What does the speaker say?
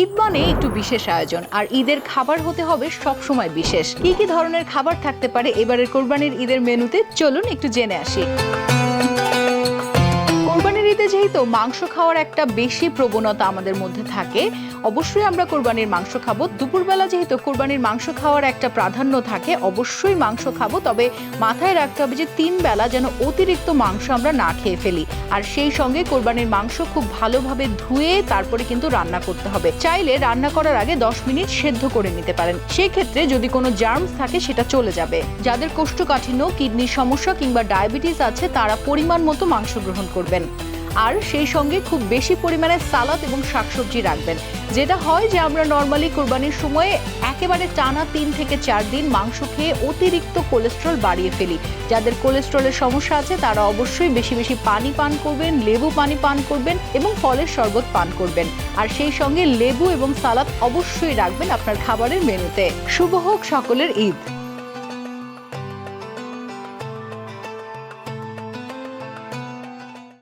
ঈদ মানে একটু বিশেষ আয়োজন, আর ঈদের খাবার হতে হবে সবসময় বিশেষ। কি কি ধরনের খাবার থাকতে পারে এবারের কোরবানির ঈদের মেনুতে, চলুন একটু জেনে আসি। কোরবানির ঈদে যেহেতু মাংস খাওয়ার একটা বেশি প্রবণতা আমাদের মধ্যে থাকে, অবশ্যই আমরা কোরবানির মাংস খাবো। দুপুরবেলা যেহেতু কোরবানির মাংস খাওয়ার একটা প্রাধান্য থাকে, অবশ্যই মাংস খাবো। তবে মাথায় রাখতে হবে যে 3 বেলা যেন অতিরিক্ত মাংস আমরা না খেয়ে ফেলি। আর সেই সঙ্গে কোরবানির মাংস খুব ভালোভাবে ধুয়ে তারপরে কিন্তু রান্না করতে হবে। চাইলে রান্না করার আগে 10 মিনিট সেদ্ধ করে নিতে পারেন। সেই ক্ষেত্রে যদি কোনো জার্মস থাকে সেটা চলে যাবে। যাদের কোষ্ঠকাঠিন্য, কিডনির সমস্যা কিংবা ডায়াবেটিস আছে তারা পরিমাণ মতো মাংস গ্রহণ করবেন। আর সেই সঙ্গে খুব বেশি পরিমাণে সালাদ এবং শাকসবজি রাখবেন। যেটা হয় যে আমরা নর্মালি কোরবানির সময়ে একেবারে টানা 3 থেকে 4 দিন মাংস খেয়ে অতিরিক্ত কোলেস্ট্রল বাড়িয়ে ফেলি। যাদের কোলেস্ট্রলের সমস্যা আছে তারা অবশ্যই বেশি বেশি পানি পান করবেন, লেবু পানি পান করবেন এবং ফলের শরবত পান করবেন। আর সেই সঙ্গে লেবু এবং সালাদ অবশ্যই রাখবেন আপনার খাবারের মেনুতে। শুভ হোক সকলের ঈদ।